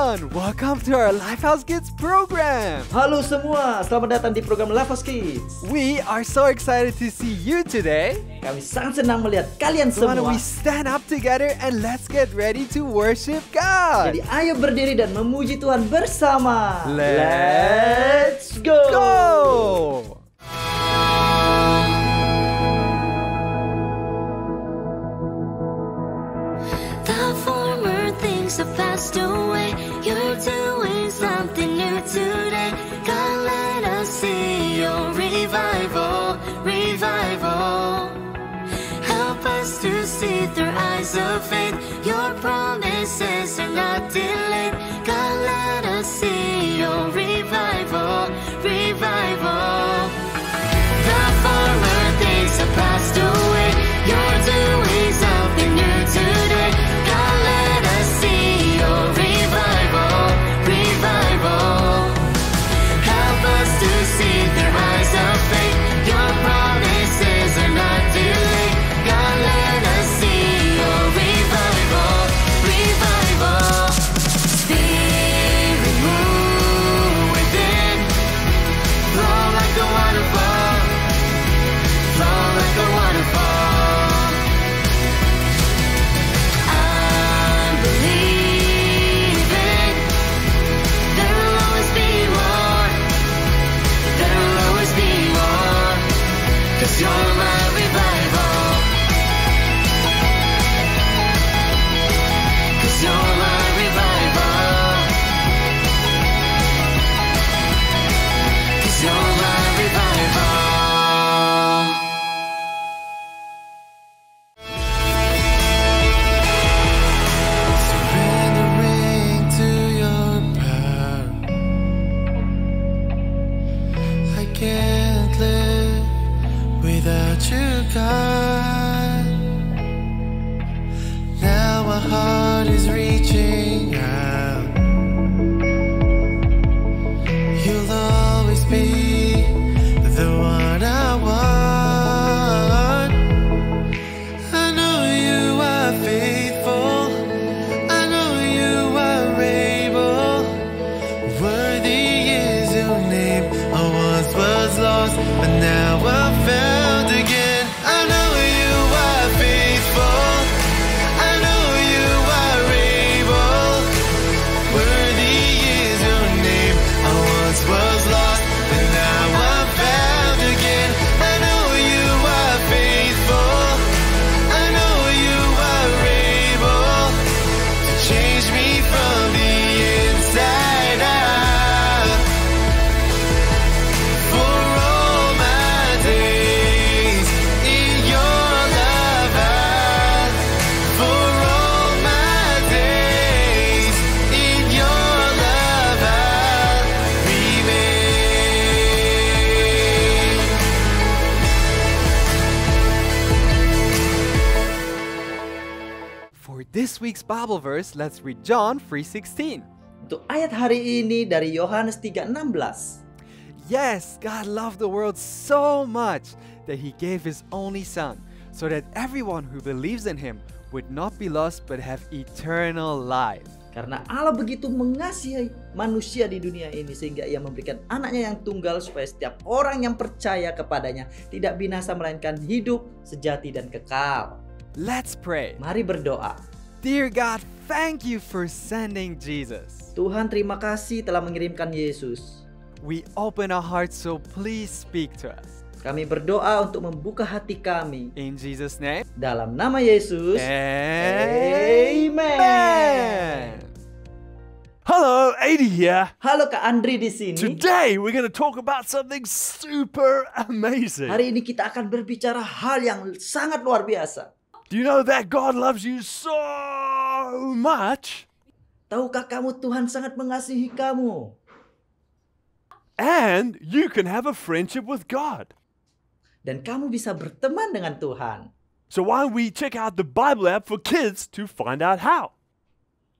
everyone! Welcome to our Lifehouse Kids program! Halo semua, selamat datang di program Lifehouse Kids. We are so excited to see you today. Kami sangat senang melihat kalian So why don't semua. we stand up together and let's get ready to worship God? Jadi ayo berdiri dan memuji Tuhan bersama. Let's go! Go! The former things have passed away. You're doing something new today. God, let us see your revival, revival. Help us to see through eyes of faith. Your promises are not delayed. God, let us see your revival, revival. The former things have passed away. You're doing something new today. God, let us see your revival, revival. Help us to see through eyes of faith. Your promises are not delayed. God, let us see your revival, revival. Spirit, move within. Flow like a waterfall. Flow like a waterfall. I'm believing there'll always be more. There'll always be more. 'Cause you're my revival. 'Cause you're my revival. 'Cause you're my revival. Surrendering to your power. I can't live without you, God. Now my heart is reaching out. You'll always be the one I want. I know you are faithful. I know you are able. Worthy is your name. I once was lost, but now I'm found again. I know you are faithful. I know you are able. Worthy is your name. I once was lost, but now I'm found again. I know you are faithful. I know you are able to change me from the inside out. For all my days in your love, for all my days in your love, remain. For this week's Bible verse, let's read John 3:16. Untuk ayat hari ini dari Yohanes 3:16. Yes, God loved the world so much that He gave His only Son, so that everyone who believes in Him would not be lost but have eternal life. Karena Allah begitu mengasihi manusia di dunia ini sehingga Ia memberikan anaknya yang tunggal supaya setiap orang yang percaya kepadanya tidak binasa melainkan hidup sejati dan kekal. Let's pray. Mari berdoa. Dear God, thank you for sending Jesus. Tuhan, terima kasih telah mengirimkan Yesus. We open our hearts, so please speak to us. Kami berdoa untuk membuka hati kami In Jesus' name, dalam nama Yesus. Amen. Hello, 80 here. Halo Kak Andri di sini. Today we're going to talk about something super amazing. Hari ini kita akan berbicara hal yang sangat luar biasa. Do you know that God loves you so much Tahukah kamu Tuhan sangat mengasihi kamu? and you can have a friendship with God? Dan kamu bisa berteman dengan Tuhan. So why don't we check out the Bible app for kids to find out how?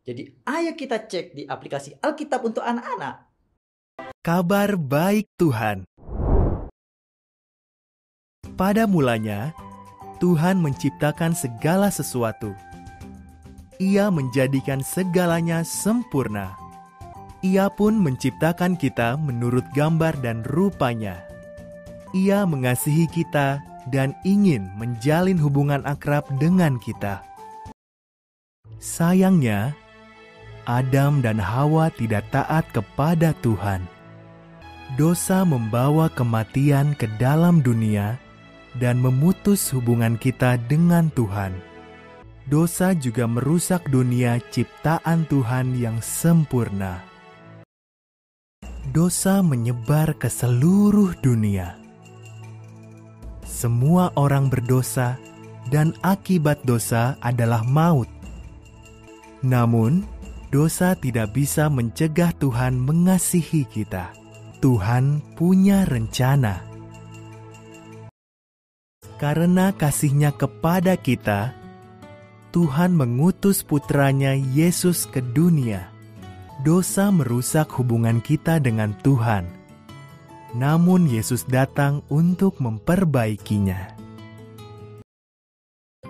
Jadi ayo kita cek di aplikasi Alkitab untuk anak-anak. Kabar baik Tuhan. Pada mulanya, Tuhan menciptakan segala sesuatu. Ia menjadikan segalanya sempurna. Ia pun menciptakan kita menurut gambar dan rupanya. Ia mengasihi kita dan ingin menjalin hubungan akrab dengan kita. Sayangnya, Adam dan Hawa tidak taat kepada Tuhan. Dosa membawa kematian ke dalam dunia dan memutus hubungan kita dengan Tuhan. Dosa juga merusak dunia ciptaan Tuhan yang sempurna. Dosa menyebar ke seluruh dunia. Semua orang berdosa dan akibat dosa adalah maut. Namun, dosa tidak bisa mencegah Tuhan mengasihi kita. Tuhan punya rencana. Karena kasih-Nya kepada kita, Tuhan mengutus putranya Yesus ke dunia. Dosa merusak hubungan kita dengan Tuhan. Namun Yesus datang untuk memperbaikinya.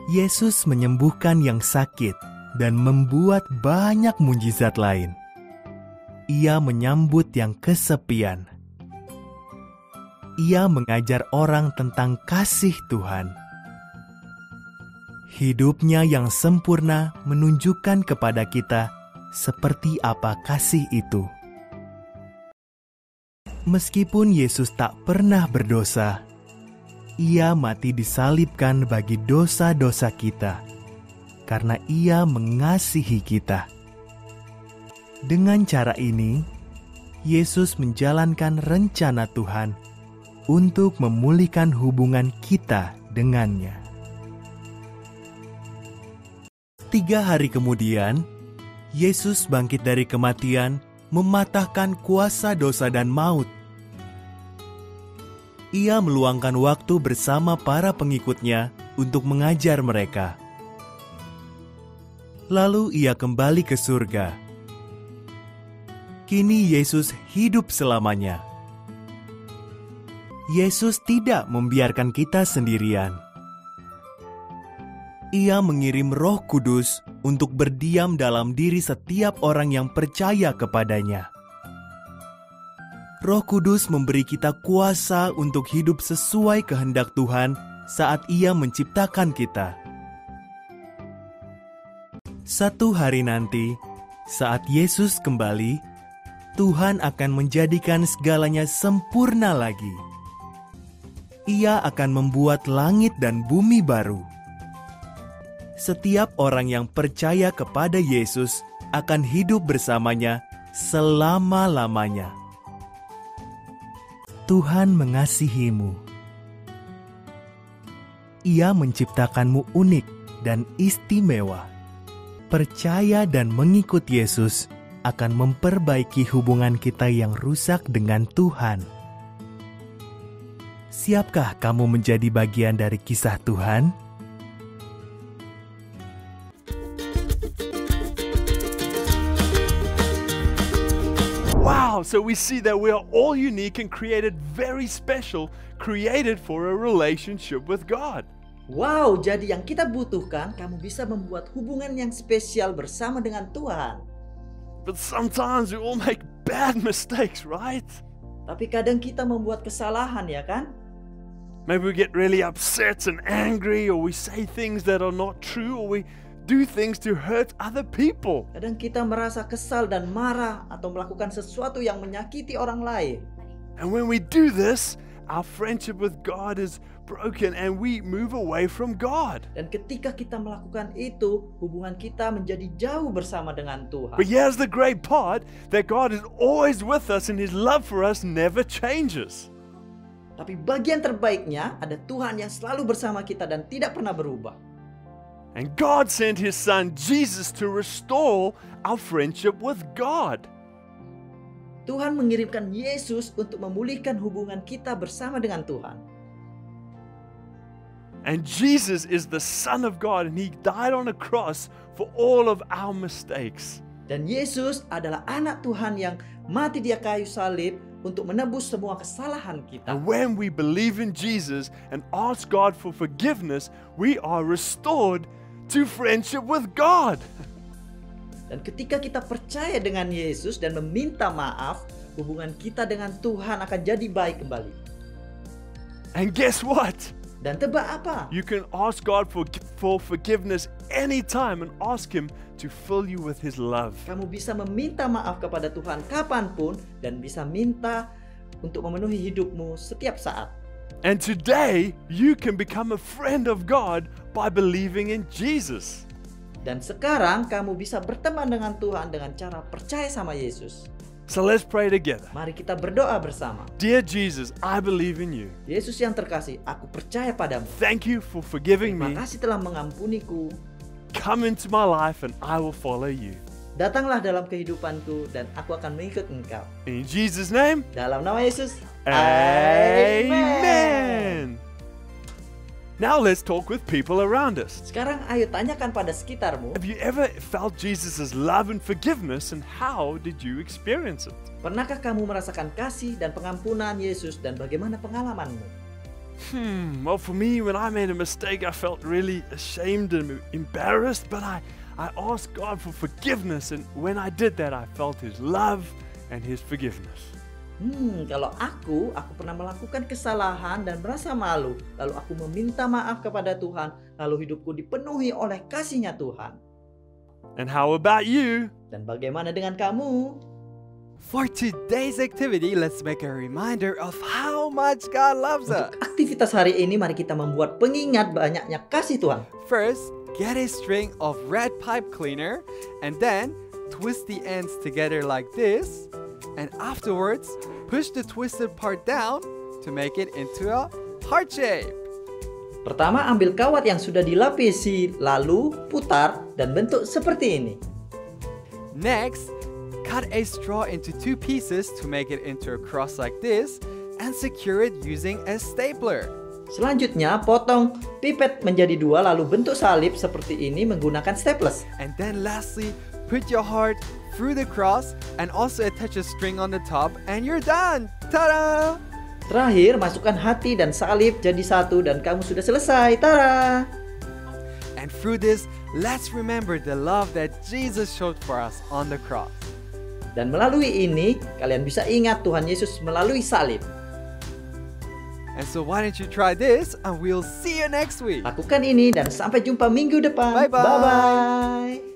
Yesus menyembuhkan yang sakit dan membuat banyak mujizat lain. Ia menyambut yang kesepian. Ia mengajar orang tentang kasih Tuhan. Hidupnya yang sempurna menunjukkan kepada kita seperti apa kasih itu. Meskipun Yesus tak pernah berdosa, Ia mati disalibkan bagi dosa-dosa kita, karena Ia mengasihi kita. Dengan cara ini, Yesus menjalankan rencana Tuhan untuk memulihkan hubungan kita dengannya. 3 hari kemudian, Yesus bangkit dari kematian, mematahkan kuasa dosa dan maut. Ia meluangkan waktu bersama para pengikutnya untuk mengajar mereka. Lalu ia kembali ke surga. Kini Yesus hidup selamanya. Yesus tidak membiarkan kita sendirian. Ia mengirim Roh Kudus untuk berdiam dalam diri setiap orang yang percaya kepadanya. Roh Kudus memberi kita kuasa untuk hidup sesuai kehendak Tuhan saat Ia menciptakan kita. Satu hari nanti, saat Yesus kembali, Tuhan akan menjadikan segalanya sempurna lagi. Ia akan membuat langit dan bumi baru. Setiap orang yang percaya kepada Yesus akan hidup bersamanya selama-lamanya. Tuhan mengasihimu. Ia menciptakanmu unik dan istimewa. Percaya dan mengikut Yesus akan memperbaiki hubungan kita yang rusak dengan Tuhan. Siapkah kamu menjadi bagian dari kisah Tuhan? Wow, so we see that we are all unique and created very special, created for a relationship with God. Wow, jadi yang kita butuhkan, kamu bisa membuat hubungan yang spesial bersama dengan Tuhan. But sometimes we all make bad mistakes, right? Tapi kadang kita membuat kesalahan, ya kan? Maybe we get really upset and angry, or we say things that are not true, or we do things to hurt other people. Kadang kita merasa kesal dan marah atau melakukan sesuatu yang menyakiti orang lain. And when we do this, our friendship with God is broken and we move away from God. Dan ketika kita melakukan itu, hubungan kita menjadi jauh bersama dengan Tuhan. But here's the great part, that God is always with us and His love for us never changes. Tapi bagian terbaiknya, ada Tuhan yang selalu bersama kita dan tidak pernah berubah. And God sent His Son Jesus to restore our friendship with God. Tuhan mengirimkan Yesus untuk memulihkan hubungan kita bersama dengan Tuhan. And Jesus is the Son of God and He died on a cross for all of our mistakes. Dan Yesus adalah anak Tuhan yang mati di kayu salib untuk menebus semua kesalahan kita. And when we believe in Jesus and ask God for forgiveness, we are restored to friendship with God. Dan ketika kita percaya dengan Yesus dan meminta maaf, hubungan kita dengan Tuhan akan jadi baik kembali. And guess what? Dan tebak apa? You can ask God for forgiveness anytime and ask Him to fill you with His love. Kamu bisa meminta maaf kepada Tuhan kapanpun dan bisa minta untuk memenuhi hidupmu setiap saat. And today, you can become a friend of God by believing in Jesus. Dan sekarang kamu bisa berteman dengan Tuhan dengan cara percaya sama Yesus. So let's pray together. Mari kita berdoa bersama. Dear Jesus, I believe in you. Yesus yang terkasih, aku percaya padamu. Thank you for forgiving Terima me. kasih telah mengampuniku. Come into my life and I will follow you. Datanglah dalam kehidupanku dan aku akan mengikut Engkau. In Jesus' name, Dalam nama Yesus. Amen. Now let's talk with people around us. Sekarang ayo tanyakan pada sekitarmu. Have you ever felt Jesus' love and forgiveness, and how did you experience it? Pernahkah kamu merasakan kasih dan pengampunan Yesus dan bagaimana pengalamanmu? Well, for me, when I made a mistake, I felt really ashamed and embarrassed, but I asked God for forgiveness, and when I did that, I felt His love and His forgiveness. Kalau aku pernah melakukan kesalahan dan merasa malu. Lalu aku meminta maaf kepada Tuhan. Lalu hidupku dipenuhi oleh kasih-Nya Tuhan. And how about you? Dan bagaimana dengan kamu? For today's activity, let's make a reminder of how much God loves us. Untuk aktivitas hari ini, mari kita membuat pengingat banyaknya kasih Tuhan. First, get a string of red pipe cleaner and then twist the ends together like this. And afterwards, push the twisted part down to make it into a heart shape. Pertama, ambil kawat yang sudah dilapisi, lalu putar dan bentuk seperti ini. Next, cut a straw into 2 pieces to make it into a cross like this and secure it using a stapler. Selanjutnya, potong pipet menjadi 2 lalu bentuk salib seperti ini menggunakan staples. And then lastly, put your heart through the cross and also attach a string on the top and you're done. Ta-da! Terakhir, masukkan hati dan salib jadi satu dan kamu sudah selesai. Tada! And through this, let's remember the love that Jesus showed for us on the cross. Dan melalui ini, kalian bisa ingat Tuhan Yesus melalui salib. And so why don't you try this and we'll see you next week. Lakukan ini dan sampai jumpa minggu depan. Bye-bye. Bye-bye.